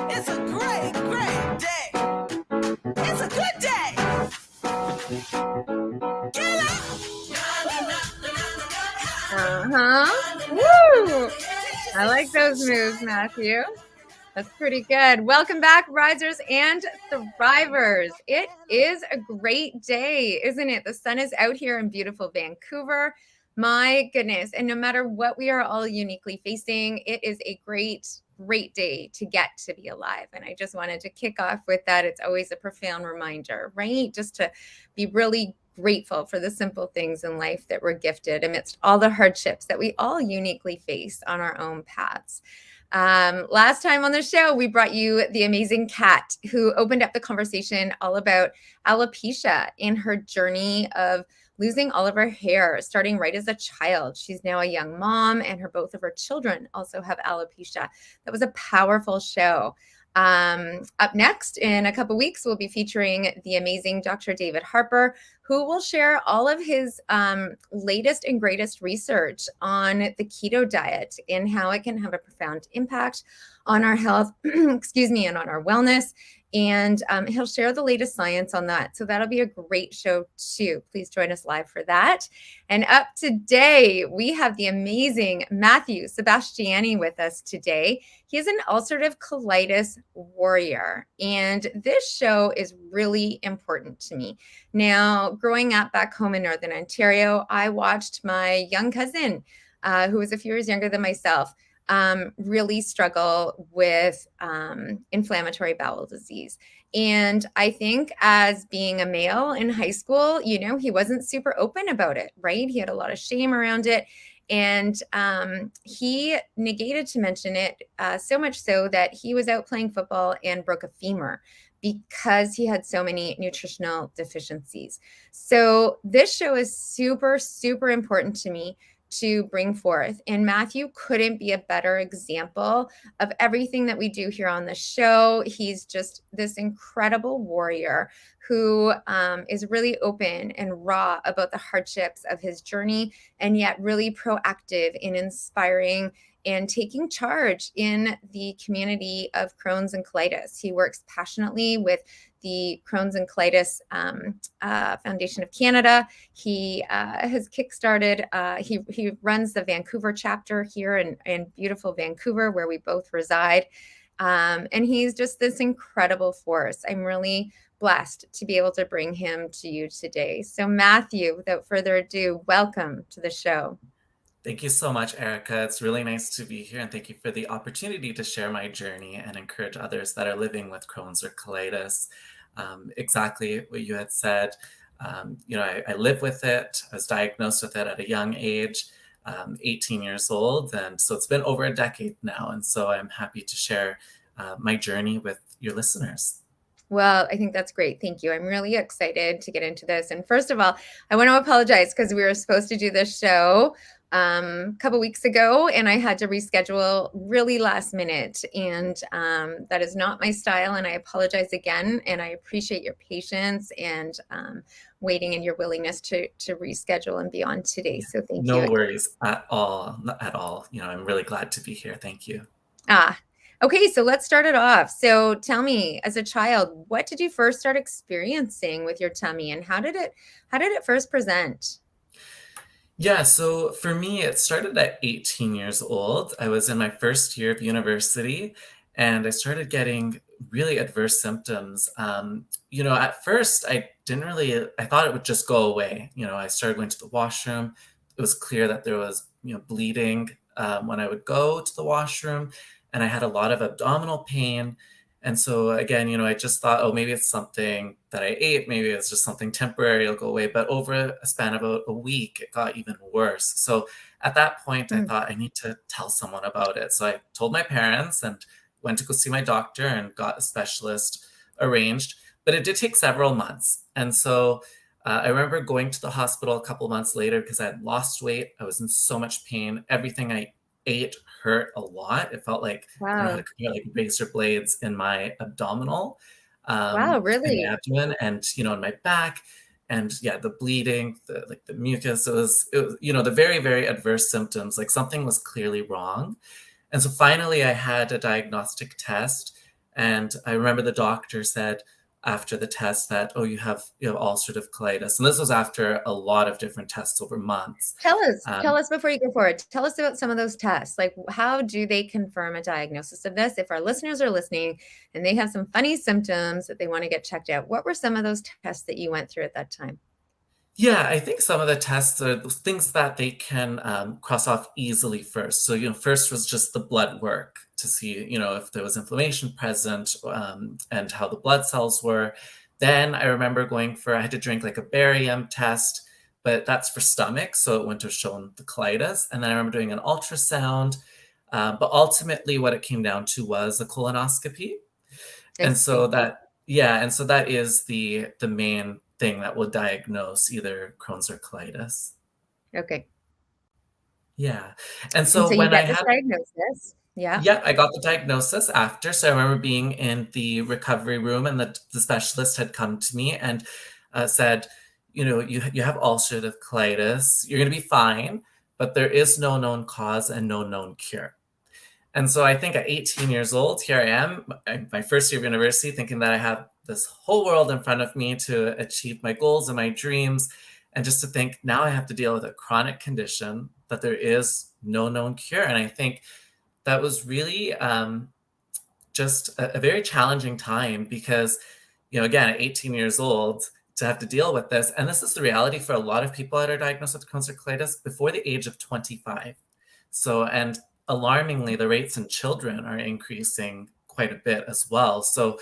It's a great, great day. It's a good day. Get up. Woo! I like those moves, Matthew. That's pretty good. Welcome back, risers and thrivers. It is a great day, isn't it? The sun is out here in beautiful Vancouver. My goodness. And no matter what we are all uniquely facing, it is a great day to get to be alive. And I just wanted to kick off with that. It's always a profound reminder, right? Just to be really grateful for the simple things in life that we're gifted amidst all the hardships that we all uniquely face on our own paths. Last time on the show, we brought you the amazing Kat, who opened up the conversation all about alopecia in her journey of losing all of her hair, starting right as a child. She's now a young mom, and both of her children also have alopecia. That was a powerful show. Up next, in a couple weeks, we'll be featuring the amazing Dr. David Harper, who will share all of his latest and greatest research on the keto diet and how it can have a profound impact on our health, and on our wellness. And he'll share the latest science on that. So that'll be a great show too. Please join us live for that. And up today, we have the amazing Matthew Sebastiani with us today. He is an ulcerative colitis warrior. And this show is really important to me. Now, growing up back home in Northern Ontario, I watched my young cousin, who was a few years younger than myself, really struggle with inflammatory bowel disease. And I think as being a male in high school, he wasn't super open about it, right? He had a lot of shame around it. And he negated to mention it so much so that he was out playing football and broke a femur because he had so many nutritional deficiencies. So this show is super, super important to me to bring forth. And Matthew couldn't be a better example of everything that we do here on the show. He's just this incredible warrior who is really open and raw about the hardships of his journey, and yet really proactive in inspiring and taking charge in the community of Crohn's and colitis. He works passionately with the Crohn's and Colitis Foundation of Canada. He has kickstarted, he runs the Vancouver Chapter here in beautiful Vancouver, where we both reside. And he's just this incredible force. I'm really blessed to be able to bring him to you today. So Matthew, without further ado, welcome to the show. Thank you so much, Erica. It's really nice to be here, and thank you for the opportunity to share my journey and encourage others that are living with Crohn's or colitis. Exactly what you had said. I live with it. I was diagnosed with it at a young age, 18 years old, and so it's been over a decade now. And so I'm happy to share my journey with your listeners. Well, I think that's great. Thank you. I'm really excited to get into this. And first of all, I want to apologize because we were supposed to do this show a couple weeks ago, and I had to reschedule really last minute. And that is not my style. And I apologize again. And I appreciate your patience and waiting and your willingness to reschedule and be on today. So thank you. No worries at all. Not at all. I'm really glad to be here. Thank you. Okay, so let's start it off. So tell me, as a child, what did you first start experiencing with your tummy, and how did it first present? Yeah, so for me, it started at 18 years old. I was in my first year of university, and I started getting really adverse symptoms. At first, I thought it would just go away. I started going to the washroom. It was clear that there was, bleeding when I would go to the washroom, and I had a lot of abdominal pain. And so again, I just thought, oh, maybe it's something that I ate. Maybe it's just something temporary. It'll go away. But over a span of a week, it got even worse. So at that point, I thought I need to tell someone about it. So I told my parents and went to go see my doctor and got a specialist arranged. But it did take several months. And so I remember going to the hospital a couple of months later because I had lost weight. I was in so much pain. Everything I ate hurt a lot. It felt like I had razor blades in my abdominal, Wow, really? in my abdomen, and in my back. And yeah, the bleeding, the mucus, it was, the very, very adverse symptoms, like something was clearly wrong. And so finally I had a diagnostic test, and I remember the doctor said after the test that, oh, you have ulcerative colitis. And this was after a lot of different tests over months. Tell us before you go forward, tell us about some of those tests. Like, how do they confirm a diagnosis of this? If our listeners are listening and they have some funny symptoms that they want to get checked out, what were some of those tests that you went through at that time? Yeah, I think some of the tests are things that they can cross off easily first. So, first was just the blood work to see, if there was inflammation present, and how the blood cells were. Then I remember I had to drink like a barium test, but that's for stomach, so it wouldn't have shown the colitis. And then I remember doing an ultrasound, but ultimately what it came down to was a colonoscopy. And so that is the main thing that will diagnose either Crohn's or colitis. Okay. Yeah. And So so you when I get this had, diagnosis. Yeah. yeah, I got the diagnosis after. So I remember being in the recovery room, and the specialist had come to me and said, you have ulcerative colitis. You're going to be fine, but there is no known cause and no known cure. And so I think at 18 years old, here I am, my first year of university, thinking that I have this whole world in front of me to achieve my goals and my dreams. And just to think now I have to deal with a chronic condition that there is no known cure. And I think that was really just a very challenging time because, again, at 18 years old, to have to deal with this. And this is the reality for a lot of people that are diagnosed with Crohn's or colitis before the age of 25. So, and alarmingly, the rates in children are increasing quite a bit as well. So,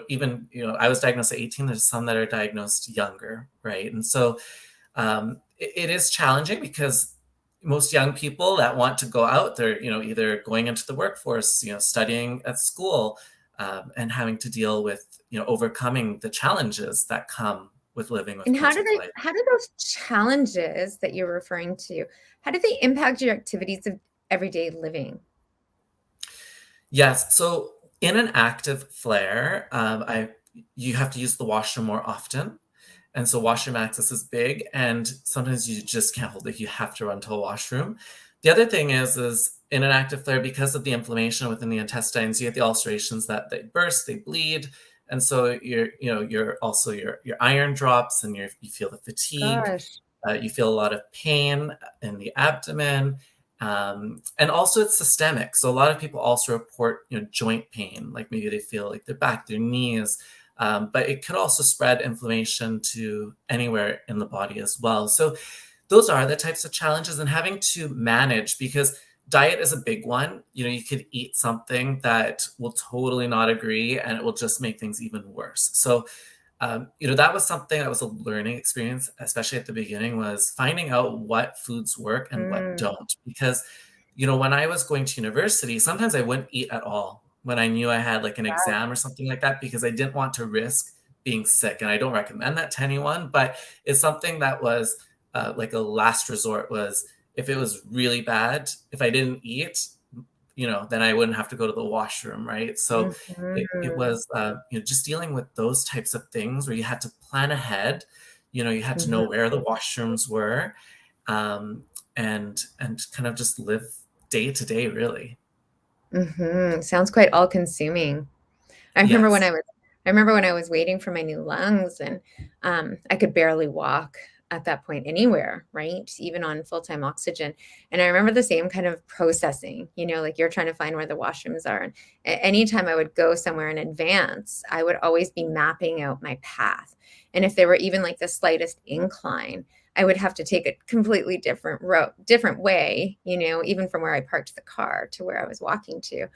even, I was diagnosed at 18, there's some that are diagnosed younger, right? And so it is challenging because most young people that want to go out, they're, either going into the workforce, studying at school, and having to deal with, overcoming the challenges that come with living with And Crohn's or colitis. how do those challenges that you're referring to, how do they impact your activities of everyday living? Yes. So in an active flare, you have to use the washroom more often. And so washroom access is big. And sometimes you just can't hold it. You have to run to a washroom. The other thing is in an active flare, because of the inflammation within the intestines, you get the ulcerations that they burst, they bleed. And so your iron drops, and you feel the fatigue. Gosh. You feel a lot of pain in the abdomen. And also it's systemic. So a lot of people also report, joint pain, like maybe they feel like their back, their knees, but it could also spread inflammation to anywhere in the body as well. So those are the types of challenges, and having to manage, because diet is a big one. You could eat something that will totally not agree, and it will just make things even worse. So that was something that was a learning experience, especially at the beginning, was finding out what foods work and what don't. Because, when I was going to university, sometimes I wouldn't eat at all when I knew I had like an exam or something like that, because I didn't want to risk being sick. And I don't recommend that to anyone, but it's something that was like a last resort. Was if it was really bad, if I didn't eat, then I wouldn't have to go to the washroom, right? So it was, just dealing with those types of things where you had to plan ahead. You had to know where the washrooms were, and kind of just live day to day, really. Sounds quite all-consuming. I remember Yes. when I was waiting for my new lungs, and I could barely walk at that point anywhere, right? Even on full-time oxygen. And I remember the same kind of processing, like you're trying to find where the washrooms are. And anytime I would go somewhere in advance, I would always be mapping out my path. And if there were even like the slightest incline, I would have to take a completely different way, even from where I parked the car to where I was walking to.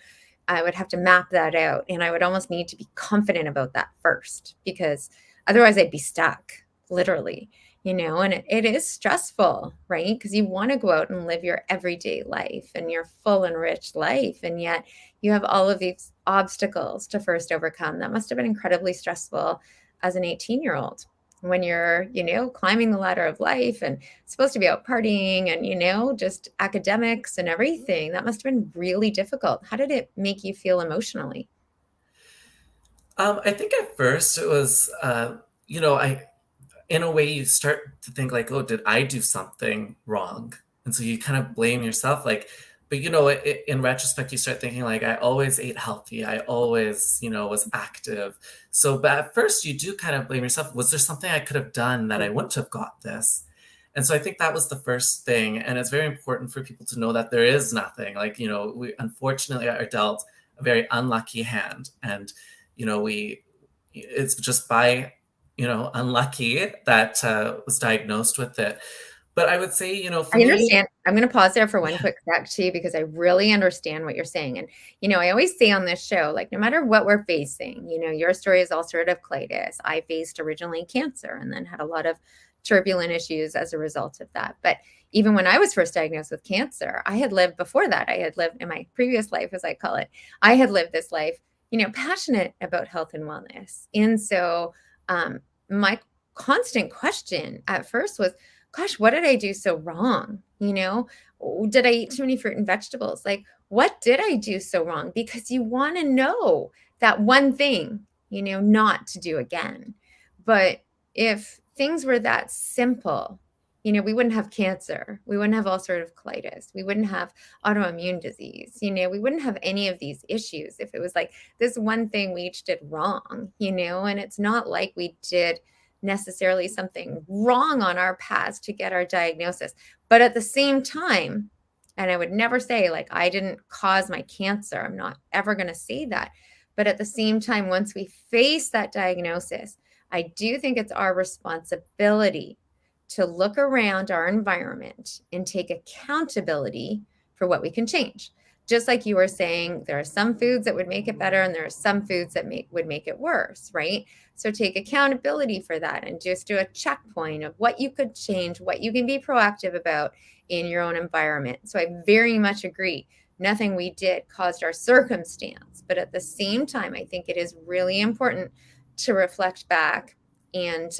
I would have to map that out. And I would almost need to be confident about that first, because otherwise I'd be stuck, literally. And it is stressful, right? Because you want to go out and live your everyday life and your full and rich life. And yet you have all of these obstacles to first overcome. That must have been incredibly stressful as an 18-year-old when you're, climbing the ladder of life and supposed to be out partying and, just academics and everything. That must have been really difficult. How did it make you feel emotionally? I think at first it was, in a way you start to think like, oh, did I do something wrong? And so you kind of blame yourself, like, but in retrospect, you start thinking like, I always ate healthy. I always, was active. So, but at first you do kind of blame yourself. Was there something I could have done that I wouldn't have got this? And so I think that was the first thing. And it's very important for people to know that there is nothing. Like, we unfortunately are dealt a very unlucky hand. And, it's just by, unlucky that was diagnosed with it. But I would say, for I me, understand. I'm going to pause there for one quick sec too, because I really understand what you're saying. And, I always say on this show, like, no matter what we're facing, your story is ulcerative colitis. I faced originally cancer and then had a lot of turbulent issues as a result of that. But even when I was first diagnosed with cancer, I had lived before that. I had lived in my previous life, as I call it. I had lived this life, passionate about health and wellness. And so my constant question at first was, gosh, what did I do so wrong? Did I eat too many fruit and vegetables? Like, what did I do so wrong? Because you want to know that one thing, not to do again. But if things were that simple, we wouldn't have cancer. We wouldn't have ulcerative colitis. We wouldn't have autoimmune disease. We wouldn't have any of these issues if it was like this one thing we each did wrong, and it's not like we did necessarily something wrong on our paths to get our diagnosis. But at the same time, and I would never say like I didn't cause my cancer. I'm not ever going to say that. But at the same time, once we face that diagnosis, I do think it's our responsibility to look around our environment and take accountability for what we can change. Just like you were saying, there are some foods that would make it better and there are some foods that would make it worse, right? So take accountability for that and just do a checkpoint of what you could change, what you can be proactive about in your own environment. So I very much agree. Nothing we did caused our circumstance. But at the same time, I think it is really important to reflect back. And,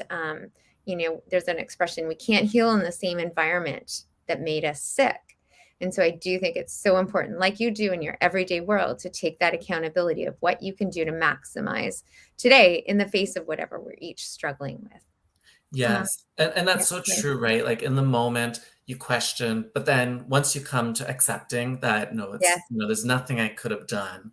there's an expression, we can't heal in the same environment that made us sick. And so I do think it's so important, like you do in your everyday world, to take that accountability of what you can do to maximize today in the face of whatever we're each struggling with. yes. And that's so true, right? Like in the moment you question, but then once you come to accepting that, no, it's, there's nothing I could have done.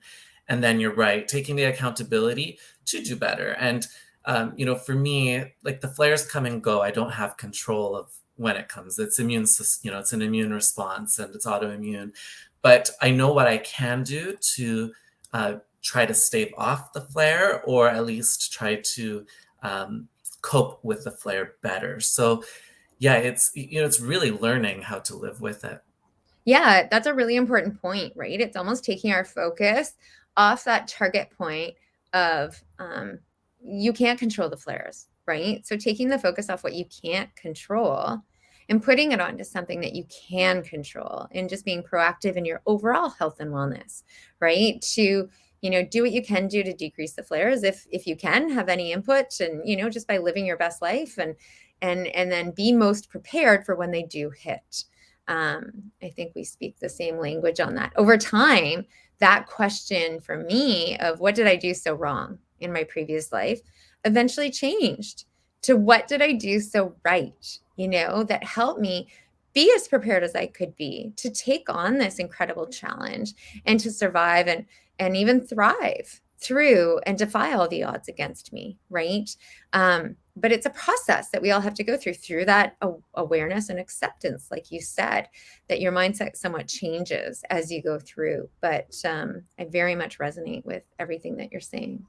And then you're right, taking the accountability to do better. And, for me, like the flares come and go. I don't have control of when it comes. It's it's an immune response and it's autoimmune. But I know what I can do to try to stave off the flare, or at least try to cope with the flare better. So yeah, it's really learning how to live with it. Yeah, that's a really important point, right? It's almost taking our focus off that target point of you can't control the flares, right? So taking the focus off what you can't control and putting it onto something that you can control, and just being proactive in your overall health and wellness, right? To, do what you can do to decrease the flares if you can have any input, and, just by living your best life and then be most prepared for when they do hit. I think we speak the same language on that. Over time, that question for me of what did I do so wrong in my previous life eventually changed to what did I do so right, that helped me be as prepared as I could be to take on this incredible challenge and to survive and even thrive through and defy all the odds against me, right? But it's a process that we all have to go through that awareness and acceptance, like you said, that your mindset somewhat changes as you go through. But I very much resonate with everything that you're saying.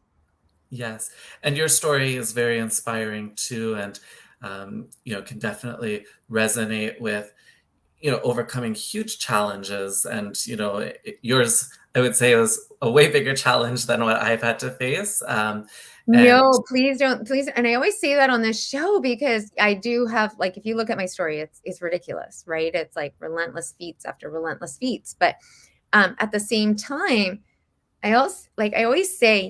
Yes. And your story is very inspiring too. And, can definitely resonate with, overcoming huge challenges. And, yours, I would say, was a way bigger challenge than what I've had to face. No, please don't. Please. And I always say that on this show because I do have, like, if you look at my story, it's ridiculous, right? It's like relentless feats after relentless feats. But at the same time, I always say,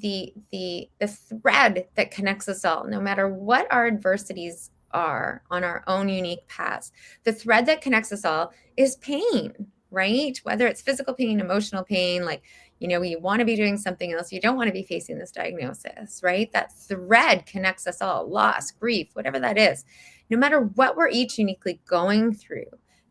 the thread that connects us all, no matter what our adversities are on our own unique paths, the thread that connects us all is pain, right? Whether it's physical pain, emotional pain, like, you want to be doing something else. You don't want to be facing this diagnosis, right? That thread connects us all, loss, grief, whatever that is. No matter what we're each uniquely going through,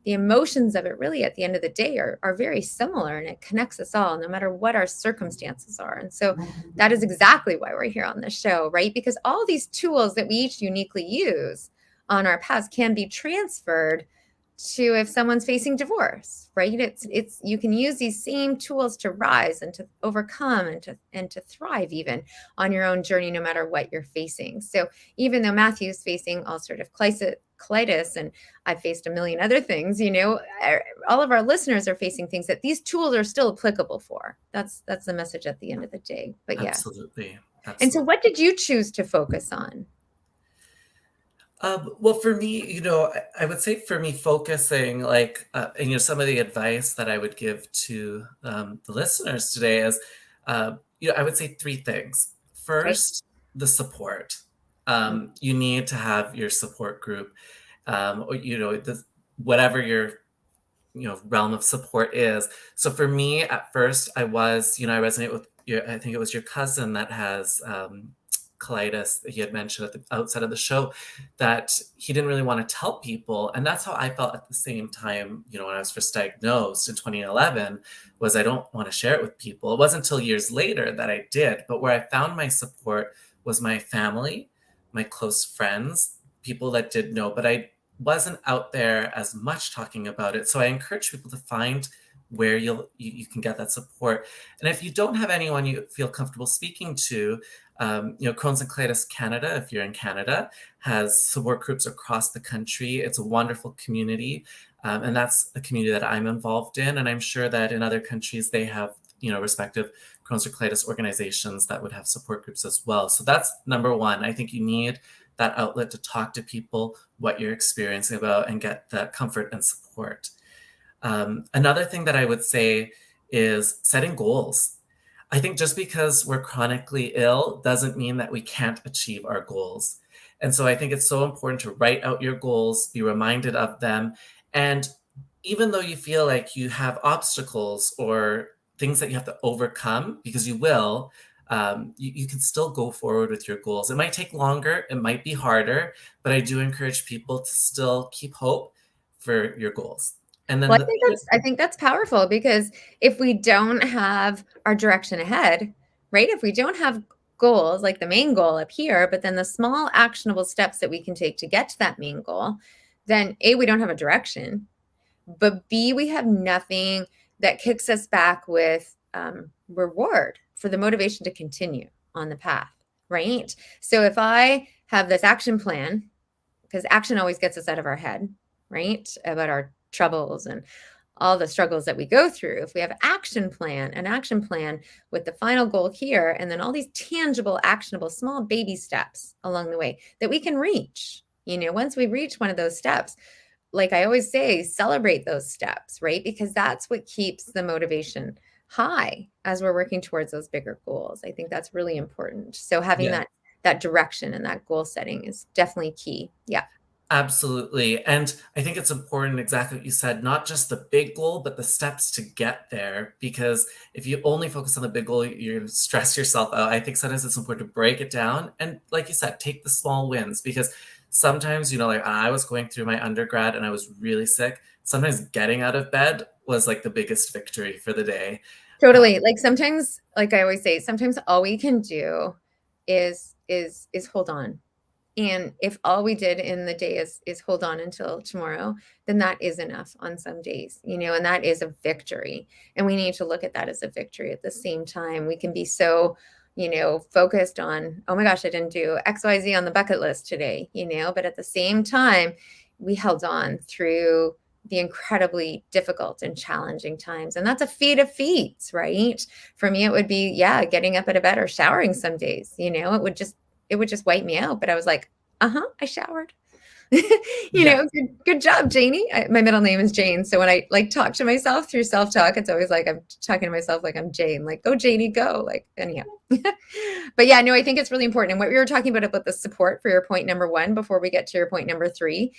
the emotions of it really at the end of the day are very similar, and it connects us all no matter what our circumstances are. And so that is exactly why we're here on this show, right? Because all these tools that we each uniquely use on our paths can be transferred to if someone's facing divorce, right? It's you can use these same tools to rise and to overcome and to thrive even on your own journey, no matter what you're facing. So even though Matthew's facing ulcerative colitis and I've faced a million other things, all of our listeners are facing things that these tools are still applicable for. That's the message at the end of the day. But yeah. Absolutely. And so what did you choose to focus on? Well, for me, I would say for me, focusing and some of the advice that I would give to the listeners today is, I would say three things. First, the support. You need to have your support group, or whatever your realm of support is. So for me, at first, I resonate with I think it was your cousin that has colitis that he had mentioned at the outset of the show, that he didn't really want to tell people. And that's how I felt at the same time, when I was first diagnosed in 2011, was I don't want to share it with people. It wasn't until years later that I did. But where I found my support was my family, my close friends, people that did know, but I wasn't out there as much talking about it. So I encourage people to find where you can get that support. And if you don't have anyone you feel comfortable speaking to, Crohn's and Colitis Canada, if you're in Canada, has support groups across the country. It's a wonderful community. And that's a community that I'm involved in. And I'm sure that in other countries, they have, respective Crohn's or colitis organizations that would have support groups as well. So that's number one. I think you need that outlet to talk to people what you're experiencing about and get that comfort and support. Another thing that I would say is setting goals. I think just because we're chronically ill doesn't mean that we can't achieve our goals. And so I think it's so important to write out your goals, be reminded of them. And even though you feel like you have obstacles or things that you have to overcome, because you will, you can still go forward with your goals. It might take longer, it might be harder, but I do encourage people to still keep hope for your goals. And then I think that's powerful, because if we don't have our direction ahead, right? If we don't have goals, like the main goal up here, but then the small actionable steps that we can take to get to that main goal, then A, we don't have a direction, but B, we have nothing that kicks us back with reward for the motivation to continue on the path, right? So if I have this action plan, because action always gets us out of our head, right? About our troubles and all the struggles that we go through. If we have an action plan with the final goal here, and then all these tangible, actionable, small baby steps along the way that we can reach, once we reach one of those steps, like I always say, celebrate those steps, right? Because that's what keeps the motivation high as we're working towards those bigger goals. I think that's really important. So having that direction and that goal setting is definitely key. Yeah. Absolutely. And I think it's important, exactly what you said, not just the big goal, but the steps to get there. Because if you only focus on the big goal, you're going to stress yourself out. I think sometimes it's important to break it down. And like you said, take the small wins, because sometimes, like I was going through my undergrad and I was really sick. Sometimes getting out of bed was like the biggest victory for the day. Totally. Like sometimes, like I always say, sometimes all we can do is hold on. And if all we did in the day is hold on until tomorrow, then that is enough on some days, and that is a victory. And we need to look at that as a victory. At the same time, we can be so, focused on, oh my gosh, I didn't do XYZ on the bucket list today, but at the same time, we held on through the incredibly difficult and challenging times. And that's a feat of feats, right? For me, it would be, getting up out of bed or showering some days, it would just wipe me out. But I was like, I showered. Good job, Janie. My middle name is Jane. So when I talk to myself through self-talk, it's always like I'm talking to myself like I'm Jane, like, go Janie, go. Like, anyhow. But yeah, no, I think it's really important. And what we were talking about the support for your point number one, before we get to your point number three,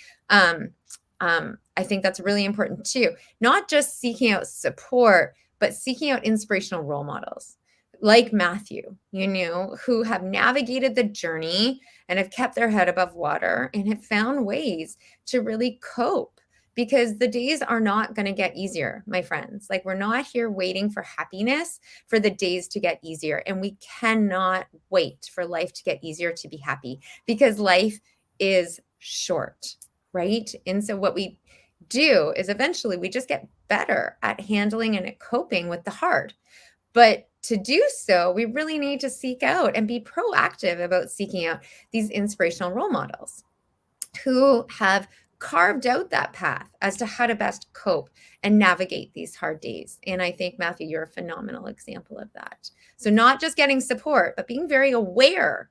I think that's really important too. Not just seeking out support, but seeking out inspirational role models like Matthew, who have navigated the journey and have kept their head above water and have found ways to really cope, because the days are not going to get easier, my friends. Like, we're not here waiting for happiness for the days to get easier. And we cannot wait for life to get easier to be happy, because life is short, right? And so what we do is eventually we just get better at handling and at coping with the hard. But to do so, we really need to seek out and be proactive about seeking out these inspirational role models who have carved out that path as to how to best cope and navigate these hard days. And I think, Matthew, you're a phenomenal example of that. So not just getting support, but being very aware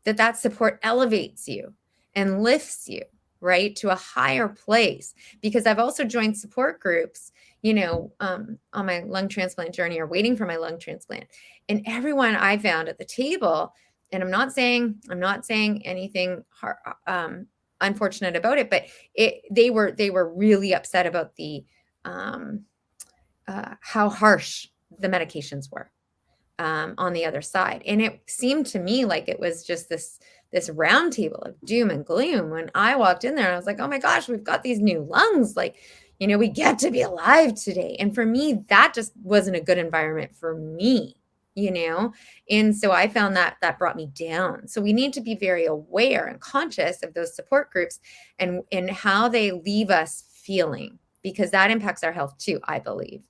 that that support elevates you and lifts you, right, to a higher place. Because I've also joined support groups, on my lung transplant journey, or waiting for my lung transplant. And everyone I found at the table, and I'm not saying anything unfortunate about it, but they were really upset about the how harsh the medications were on the other side. And it seemed to me like it was just this round table of doom and gloom. When I walked in there, I was like, oh my gosh, we've got these new lungs. Like, we get to be alive today. And for me, that just wasn't a good environment for me, And so I found that brought me down. So we need to be very aware and conscious of those support groups and how they leave us feeling, because that impacts our health too, I believe.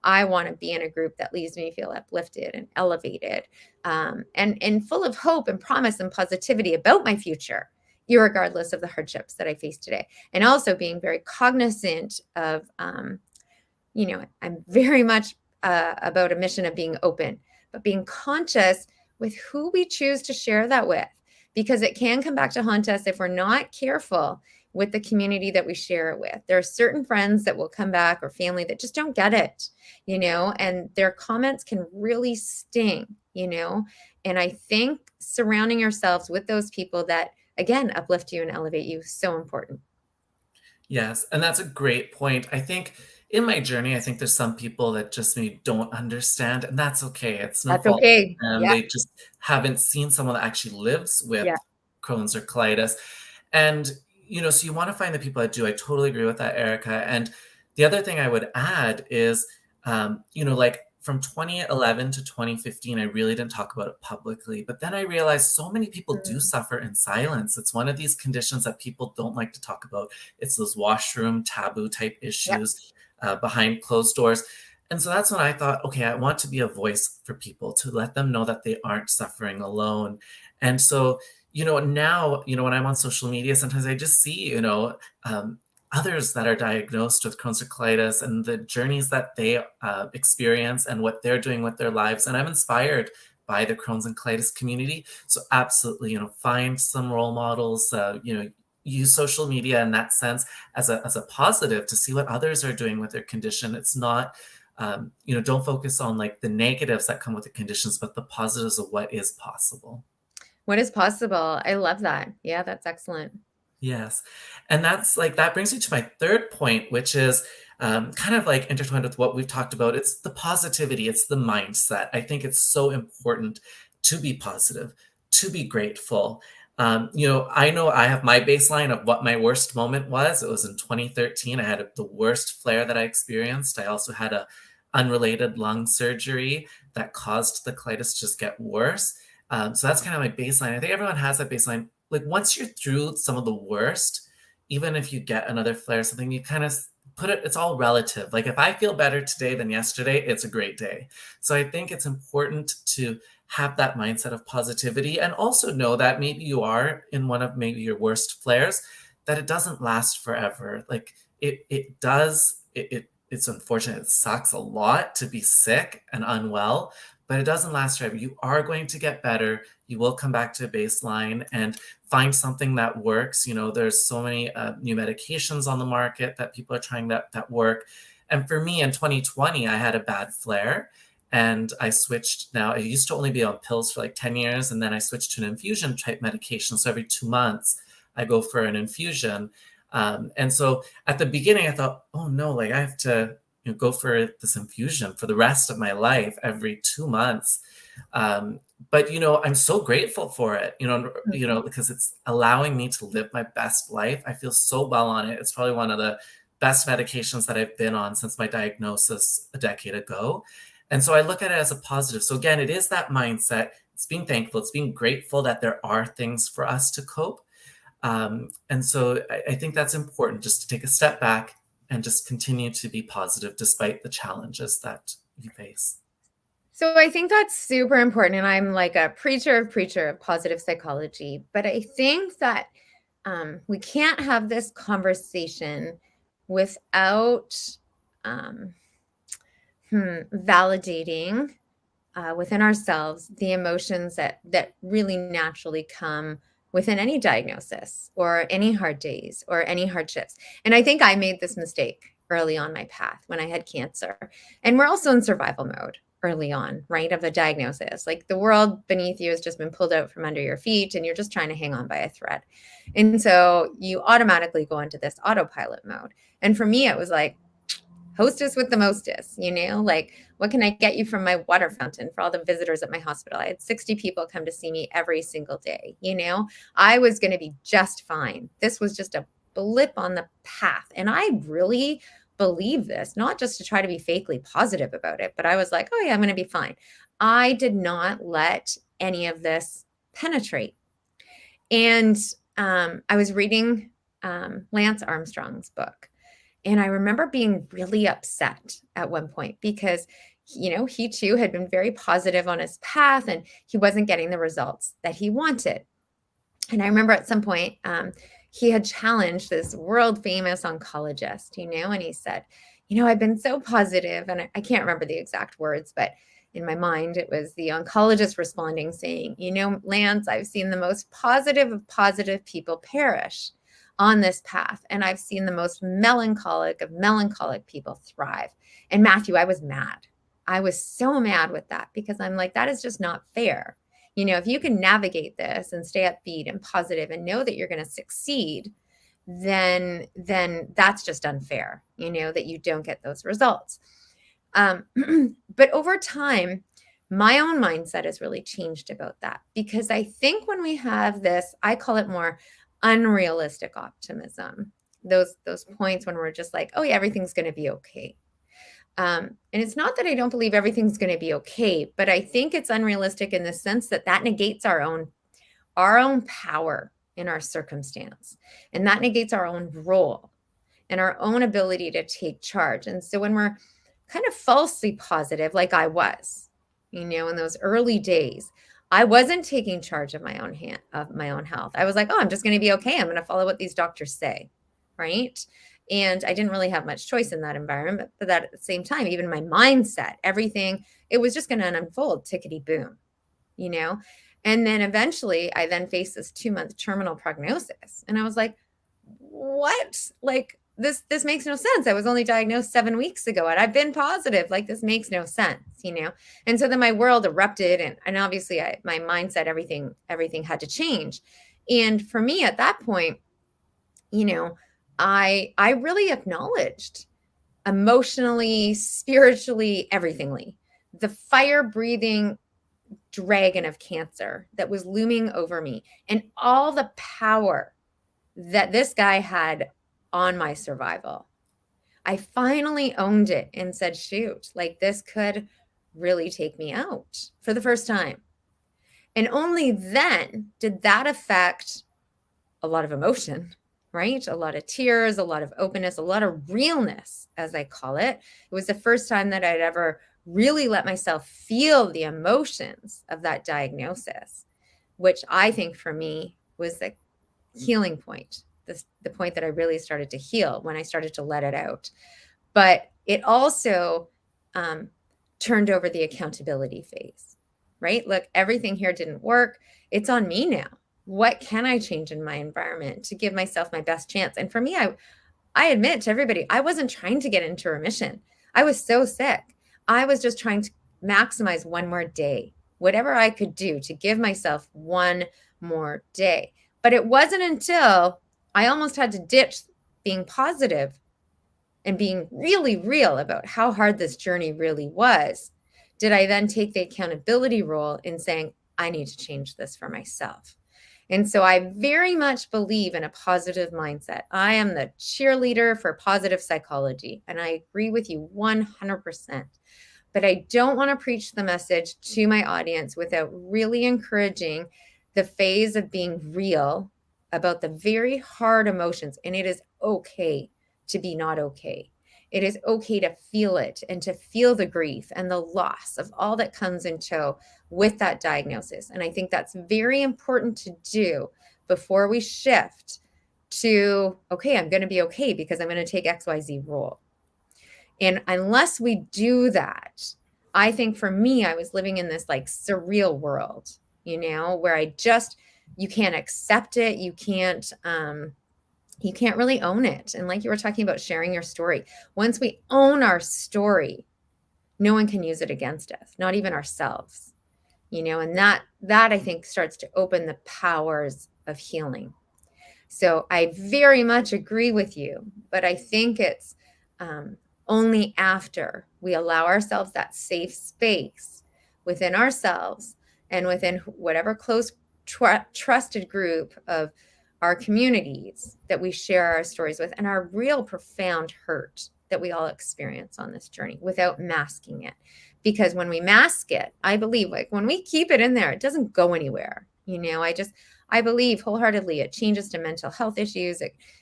I want to be in a group that leaves me feel uplifted and elevated, and full of hope and promise and positivity about my future, irregardless of the hardships that I face today. And also being very cognizant of, I'm very much about a mission of being open, but being conscious with who we choose to share that with, because it can come back to haunt us if we're not careful with the community that we share it with. There are certain friends that will come back, or family, that just don't get it, and their comments can really sting, and I think surrounding yourselves with those people that, again, uplift you and elevate you is so important. Yes, and that's a great point. I think in my journey, I think there's some people that just maybe don't understand, and that's okay. It's no That's fault okay. of them. Yeah. They just haven't seen someone that actually lives with Yeah. Crohn's or colitis. And, so you want to find the people that do. I totally agree with that, Erica. And the other thing I would add is, like from 2011 to 2015, I really didn't talk about it publicly. But then I realized so many people do suffer in silence. It's one of these conditions that people don't like to talk about. It's those washroom taboo type issues behind closed doors. And so that's when I thought, okay, I want to be a voice for people, to let them know that they aren't suffering alone. And so, now, when I'm on social media, sometimes I just see, others that are diagnosed with Crohn's or colitis and the journeys that they experience and what they're doing with their lives. And I'm inspired by the Crohn's and colitis community. So absolutely, find some role models, use social media in that sense as a positive to see what others are doing with their condition. It's not, don't focus on like the negatives that come with the conditions, but the positives of what is possible. What is possible? I love that. Yeah, that's excellent. Yes. And that brings me to my third point, which is kind of like intertwined with what we've talked about. It's the positivity. It's the mindset. I think it's so important to be positive, to be grateful. I know I have my baseline of what my worst moment was. It was in 2013. I had the worst flare that I experienced. I also had a unrelated lung surgery that caused the colitis to just get worse. So that's kind of my baseline. I think everyone has that baseline. Like once you're through some of the worst, even if you get another flare or something, you kind of put it, it's all relative. Like if I feel better today than yesterday, it's a great day. So I think it's important to have that mindset of positivity and also know that maybe you are in one of maybe your worst flares, that it doesn't last forever. Like it's unfortunate. It sucks a lot to be sick and unwell, but it doesn't last forever. You are going to get better. You will come back to a baseline and find something that works. There's so many new medications on the market that people are trying that work. And for me in 2020, I had a bad flare and I switched. Now I used to only be on pills for like 10 years. And then I switched to an infusion type medication. So every 2 months I go for an infusion. And so at the beginning, I thought, oh no, like I have to go for this infusion for the rest of my life every 2 months. But I'm so grateful for it, because it's allowing me to live my best life. I feel so well on it. It's probably one of the best medications that I've been on since my diagnosis a decade ago. And so I look at it as a positive. So again, it is that mindset. It's being thankful. It's being grateful that there are things for us to cope. And so I think that's important, just to take a step back and just continue to be positive despite the challenges that you face. So I think that's super important. And I'm like a preacher of positive psychology, but I think that we can't have this conversation without validating within ourselves the emotions that really naturally come within any diagnosis or any hard days or any hardships. And I think I made this mistake early on my path when I had cancer. And we're also in survival mode early on, right, of the diagnosis. Like the world beneath you has just been pulled out from under your feet and you're just trying to hang on by a thread. And so you automatically go into this autopilot mode. And for me, it was like, hostess with the mostest, like what can I get you from my water fountain for all the visitors at my hospital? I had 60 people come to see me every single day. I was going to be just fine. This was just a blip on the path. And I really believe this, not just to try to be fakely positive about it, but I was like, oh yeah, I'm going to be fine. I did not let any of this penetrate. And I was reading Lance Armstrong's book. And I remember being really upset at one point because, he too had been very positive on his path and he wasn't getting the results that he wanted. And I remember at some point, he had challenged this world famous oncologist, and he said, I've been so positive, and I can't remember the exact words, but in my mind, it was the oncologist responding saying, Lance, I've seen the most positive of positive people perish on this path. And I've seen the most melancholic of melancholic people thrive. And Matthew, I was mad. I was so mad with that because I'm like, that is just not fair. If you can navigate this and stay upbeat and positive and know that you're going to succeed, then that's just unfair, that you don't get those results. But over time, my own mindset has really changed about that because I think when we have this, I call it more unrealistic optimism, those points when we're just like, oh yeah, everything's going to be okay. And it's not that I don't believe everything's going to be okay, but I think it's unrealistic in the sense that negates our own power in our circumstance. And that negates our own role and our own ability to take charge. And so when we're kind of falsely positive, like I was, in those early days, I wasn't taking charge of my own health. I was like, oh, I'm just going to be okay. I'm going to follow what these doctors say. Right. And I didn't really have much choice in that environment, but that at the same time, even my mindset, everything, it was just going to unfold tickety boom, and then eventually I then faced this 2-month terminal prognosis. And I was like, what? Like this makes no sense. I was only diagnosed 7 weeks ago and I've been positive. Like this makes no sense, And so then my world erupted and obviously my mindset, everything had to change. And for me at that point, I really acknowledged emotionally, spiritually, everythingly, the fire-breathing dragon of cancer that was looming over me and all the power that this guy had on my survival. I finally owned it and said, shoot, like this could really take me out for the first time. And only then did that affect a lot of emotion, right? A lot of tears, a lot of openness, a lot of realness, as I call it. It was the first time that I'd ever really let myself feel the emotions of that diagnosis, which I think for me was the healing point, the point that I really started to heal when I started to let it out. But it also turned over the accountability phase, right? Look, everything here didn't work. It's on me now. What can I change in my environment to give myself my best chance? And for me, I admit to everybody, I wasn't trying to get into remission. I was so sick. I was just trying to maximize one more day, whatever I could do to give myself one more day. But it wasn't until I almost had to ditch being positive and being really real about how hard this journey really was, did I then take the accountability role in saying, I need to change this for myself? And so I very much believe in a positive mindset. I am the cheerleader for positive psychology, and I agree with you 100%. But I don't want to preach the message to my audience without really encouraging the phase of being real about the very hard emotions. And it is okay to be not okay. It is okay to feel it and to feel the grief and the loss of all that comes in tow with that diagnosis. And I think that's very important to do before we shift to, okay, I'm going to be okay because I'm going to take XYZ role. And unless we do that, I think for me, I was living in this like surreal world, where you can't accept it. You can't really own it. And like you were talking about sharing your story, once we own our story, no one can use it against us, not even ourselves, and that I think starts to open the powers of healing. So I very much agree with you, but I think it's only after we allow ourselves that safe space within ourselves and within whatever close trusted group of our communities that we share our stories with and our real profound hurt that we all experience on this journey without masking it. Because when we mask it, I believe like when we keep it in there, it doesn't go anywhere. I believe wholeheartedly it changes to mental health issues.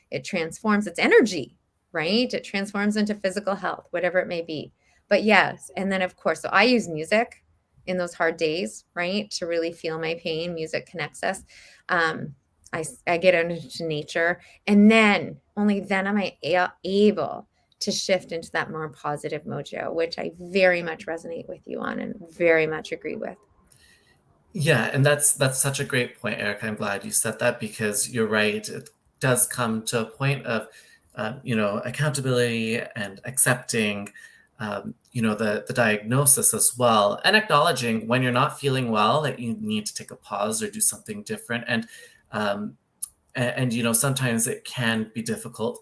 It transforms its energy, right? It transforms into physical health, whatever it may be. But yes. And then of course, so I use music in those hard days, right? To really feel my pain. Music connects us. I get into nature, and then only then am I able to shift into that more positive mojo, which I very much resonate with you on and very much agree with. Yeah, and that's such a great point, Eric. I'm glad you said that because you're right. It does come to a point of, accountability and accepting, the diagnosis as well, and acknowledging when you're not feeling well that you need to take a pause or do something different. And sometimes it can be difficult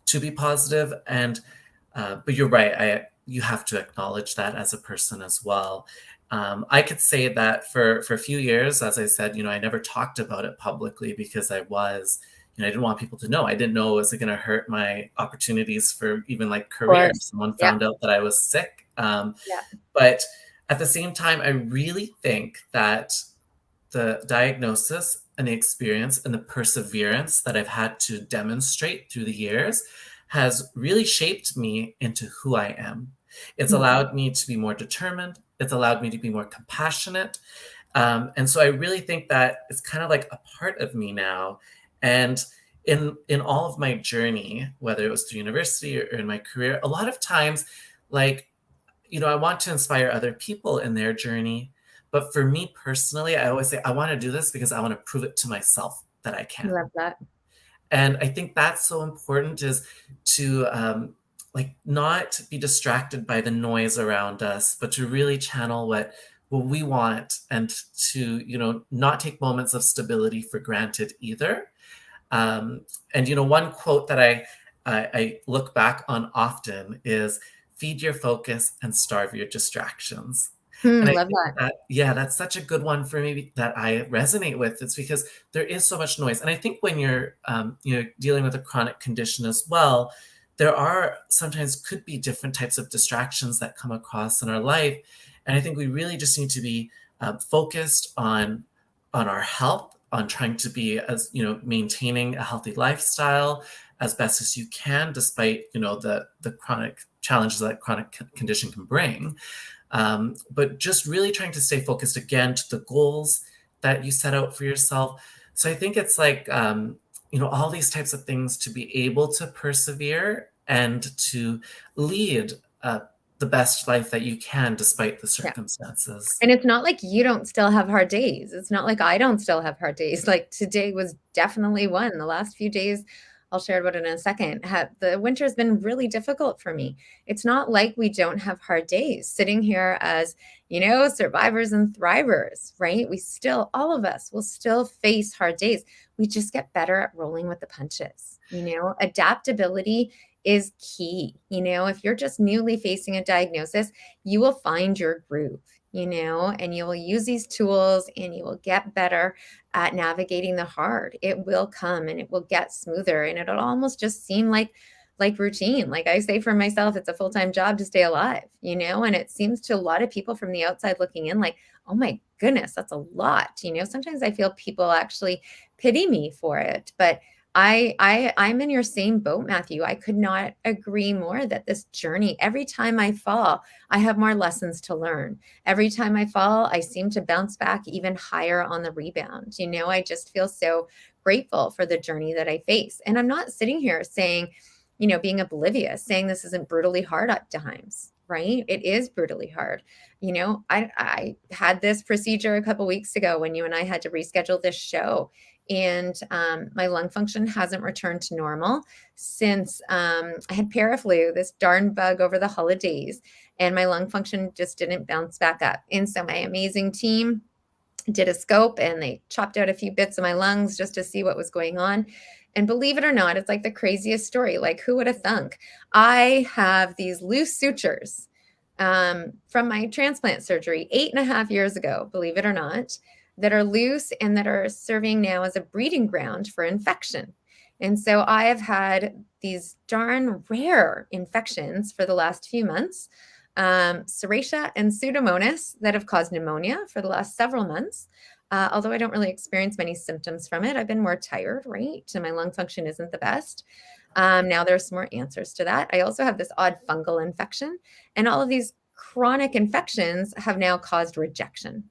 to be positive, but you're right. You have to acknowledge that as a person as well. I could say that for a few years, as I said, I never talked about it publicly because I didn't want people to know. I didn't know, was it going to hurt my opportunities for even like career if someone found out that I was sick. But at the same time, I really think that the diagnosis and the experience and the perseverance that I've had to demonstrate through the years has really shaped me into who I am. It's allowed me to be more determined. It's allowed me to be more compassionate. And so I really think that it's kind of like a part of me now. And in all of my journey, whether it was through university or in my career, a lot of times, I want to inspire other people in their journey. But for me personally, I always say, I want to do this because I want to prove it to myself that I can. I love that. And I think that's so important, is to not be distracted by the noise around us, but to really channel what we want, and to, not take moments of stability for granted either. And one quote that I look back on often is, feed your focus and starve your distractions. And I Love think that. that's such a good one for me that I resonate with. It's because there is so much noise. And I think when you're, dealing with a chronic condition as well, there are sometimes could be different types of distractions that come across in our life. And I think we really just need to be focused on our health, on trying to be as, maintaining a healthy lifestyle as best as you can, despite, the chronic challenges that chronic condition can bring. But just really trying to stay focused again to the goals that you set out for yourself. So I think it's like, all these types of things to be able to persevere and to lead the best life that you can despite the circumstances. And it's not like you don't still have hard days. It's not like I don't still have hard days. Like today was definitely one. The last few days I'll share about it in a second. The winter has been really difficult for me. It's not like we don't have hard days sitting here as, survivors and thrivers, right? We still, all of us will still face hard days. We just get better at rolling with the punches. Adaptability is key. If you're just newly facing a diagnosis, you will find your groove, and you will use these tools and you will get better at navigating the hard. It will come and it will get smoother, and it'll almost just seem like routine. Like I say for myself, it's a full-time job to stay alive, and it seems to a lot of people from the outside looking in like, oh my goodness, that's a lot. Sometimes I feel people actually pity me for it, but I'm in your same boat, Matthew. I could not agree more that this journey, every time I fall, I have more lessons to learn. Every time I fall, I seem to bounce back even higher on the rebound. I just feel so grateful for the journey that I face. And I'm not sitting here saying, being oblivious, saying this isn't brutally hard at times, right? It is brutally hard. I had this procedure a couple weeks ago when you and I had to reschedule this show. And my lung function hasn't returned to normal since I had paraflu, this darn bug over the holidays, and my lung function just didn't bounce back up. And so my amazing team did a scope and they chopped out a few bits of my lungs just to see what was going on. And believe it or not, it's like the craziest story. Like, who would have thunk? I have these loose sutures from my transplant surgery 8.5 years ago, believe it or not, that are loose and that are serving now as a breeding ground for infection. And so I have had these darn rare infections for the last few months, Serratia and Pseudomonas, that have caused pneumonia for the last several months. Although I don't really experience many symptoms from it. I've been more tired, right? And my lung function isn't the best. Now there's some more answers to that. I also have this odd fungal infection, and all of these chronic infections have now caused rejection.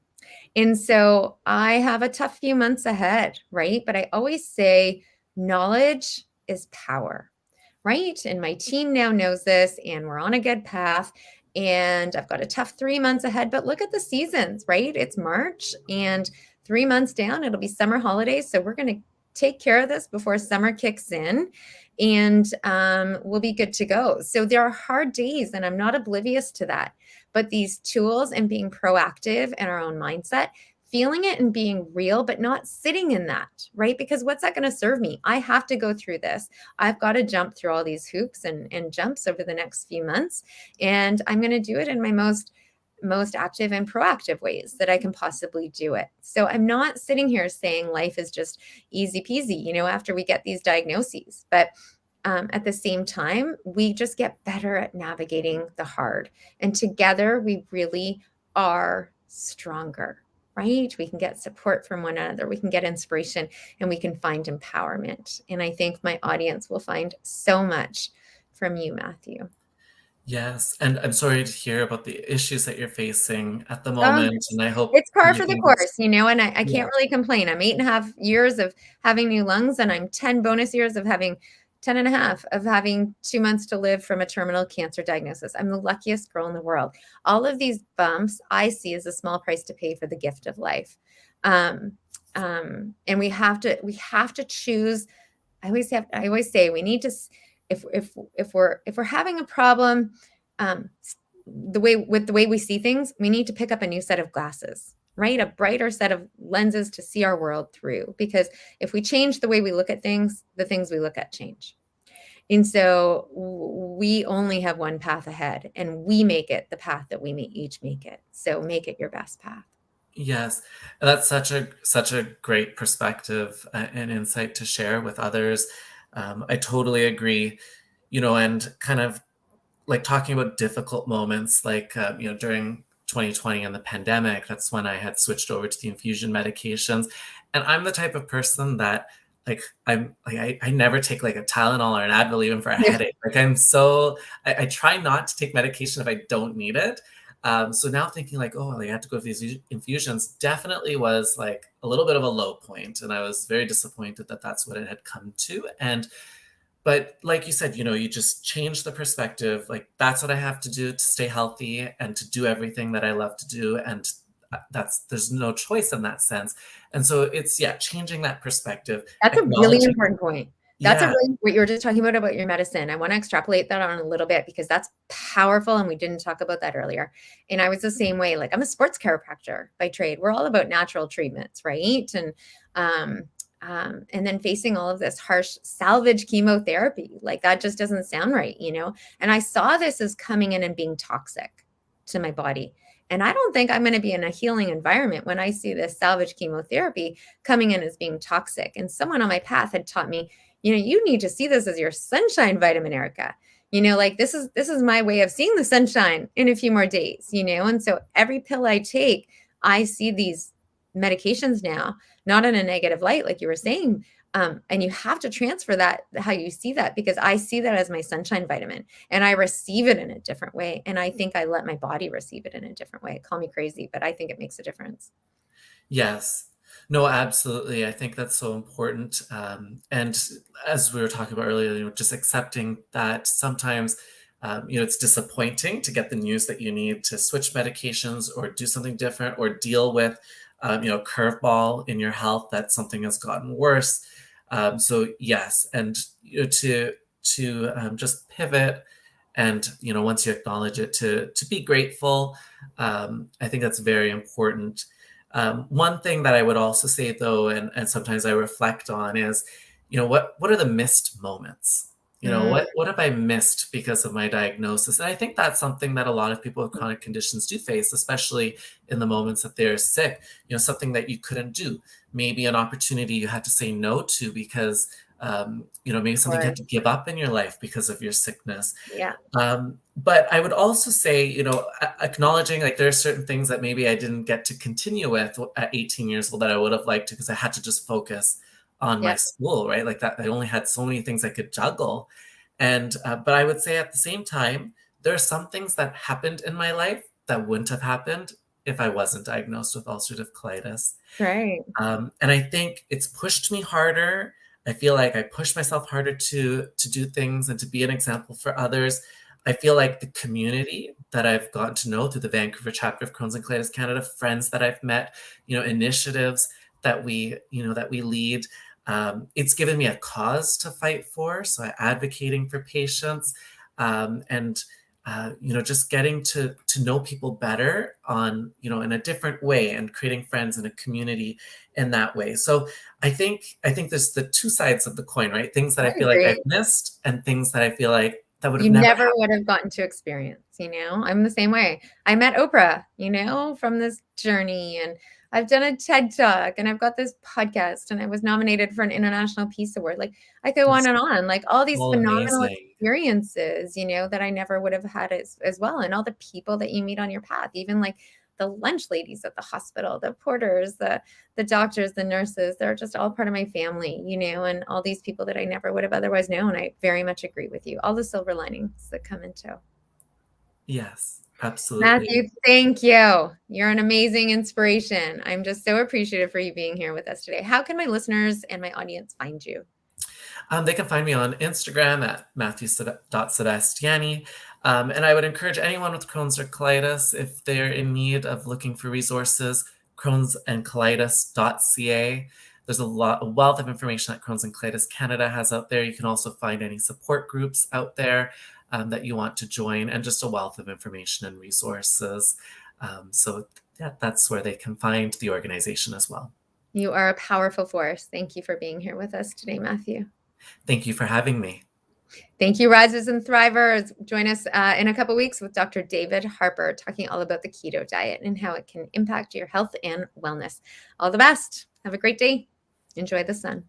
And so I have a tough few months ahead, right? But I always say knowledge is power, right? And my team now knows this, and we're on a good path. And I've got a tough 3 months ahead, but look at the seasons, right? It's March, and 3 months down, it'll be summer holidays. So we're going to take care of this before summer kicks in, and we'll be good to go. So there are hard days, and I'm not oblivious to that. But these tools and being proactive in our own mindset, feeling it and being real, but not sitting in that, right? Because what's that going to serve me? I have to go through this. I've got to jump through all these hoops and jumps over the next few months. And I'm going to do it in my most active and proactive ways that I can possibly do it. So I'm not sitting here saying life is just easy peasy, after we get these diagnoses. But at the same time, we just get better at navigating the hard. And together, we really are stronger, right? We can get support from one another. We can get inspiration, and we can find empowerment. And I think my audience will find so much from you, Matthew. Yes, and I'm sorry to hear about the issues that you're facing at the moment, and I hope It's par you for the can. course, and I Yeah. can't really complain. I'm 8.5 years of having new lungs, and I'm 10 bonus years of having 10.5 of having 2 months to live from a terminal cancer diagnosis. I'm the luckiest girl in the world. All of these bumps I see as a small price to pay for the gift of life. And we have to choose. I always say we need to, if we're having a problem, the way we see things, we need to pick up a new set of glasses, right? A brighter set of lenses to see our world through. Because if we change the way we look at things, the things we look at change. And so we only have one path ahead, and we make it the path that we may each make it. So make it your best path. Yes, and that's such a great perspective and insight to share with others. I totally agree, and kind of like talking about difficult moments, like during 2020 and the pandemic. That's when I had switched over to the infusion medications, and I'm the type of person that I never take like a Tylenol or an Advil even for a headache. Like I try not to take medication if I don't need it. So now thinking like, oh, I had to go for these infusions definitely was like a little bit of a low point. And I was very disappointed that that's what it had come to. But like you said, you just change the perspective. Like, that's what I have to do to stay healthy and to do everything that I love to do. And there's no choice in that sense. And so it's, changing that perspective. That's a really important point. That's Yeah. what you were just talking about your medicine. I want to extrapolate that on a little bit because that's powerful. And we didn't talk about that earlier. And I was the same way. Like I'm a sports chiropractor by trade. We're all about natural treatments, right? And then facing all of this harsh salvage chemotherapy, like that just doesn't sound right, And I saw this as coming in and being toxic to my body. And I don't think I'm going to be in a healing environment when I see this salvage chemotherapy coming in as being toxic. And someone on my path had taught me, you need to see this as your sunshine vitamin, Erica. Like this is my way of seeing the sunshine in a few more days, And so every pill I take, I see these medications now, not in a negative light, like you were saying. And you have to transfer that, how you see that, because I see that as my sunshine vitamin and I receive it in a different way. And I think I let my body receive it in a different way. Call me crazy, but I think it makes a difference. Yes. No, absolutely. I think that's so important. And as we were talking about earlier, just accepting that sometimes, it's disappointing to get the news that you need to switch medications or do something different or deal with, curveball in your health that something has gotten worse. So yes, and to just pivot, and once you acknowledge it, to be grateful. I think that's very important. One thing that I would also say though, and sometimes I reflect on is, what are the missed moments? What have I missed because of my diagnosis? And I think that's something that a lot of people with chronic conditions do face, especially in the moments that they're sick, something that you couldn't do, maybe an opportunity you had to say no to because, maybe something you had to give up in your life because of your sickness. Yeah. But I would also say, acknowledging like there are certain things that maybe I didn't get to continue with at 18 years old that I would have liked to, because I had to just focus on my school, right? Like that, I only had so many things I could juggle. And, but I would say at the same time, there are some things that happened in my life that wouldn't have happened if I wasn't diagnosed with ulcerative colitis. Right. And I think it's pushed me harder. I feel like I push myself harder to do things and to be an example for others. I feel like the community that I've gotten to know through the Vancouver Chapter of Crohn's and Colitis Canada, friends that I've met, initiatives that we lead, it's given me a cause to fight for. So I'm advocating for patients, and just getting to know people better on, in a different way, and creating friends and a community in that way. So I think there's the two sides of the coin, right? Things that I feel like I've missed and things that I feel like that would have never would have gotten to experience, I'm the same way. I met Oprah, from this journey, and I've done a TED Talk, and I've got this podcast, and I was nominated for an International Peace Award. Like I go on and on, like all these phenomenal experiences, that I never would have had as well. And all the people that you meet on your path, even like the lunch ladies at the hospital, the porters, the doctors, the nurses, they're just all part of my family, and all these people that I never would have otherwise known. I very much agree with you. All the silver linings that come in tow. Yes, absolutely. Matthew, thank you. You're an amazing inspiration. I'm just so appreciative for you being here with us today. How can my listeners and my audience find you? They can find me on Instagram at Matthew.Sebastiani. And I would encourage anyone with Crohn's or colitis, if they're in need of looking for resources, cronsandcolitis.ca. There's a wealth of information that Crohn's and Colitis Canada has out there. You can also find any support groups out there that you want to join, and just a wealth of information and resources. So yeah, that's where they can find the organization as well. You are a powerful force. Thank you for being here with us today, Matthew. Thank you for having me. Thank you, Risers and Thrivers. Join us in a couple of weeks with Dr. David Harper, talking all about the keto diet and how it can impact your health and wellness. All the best. Have a great day. Enjoy the sun.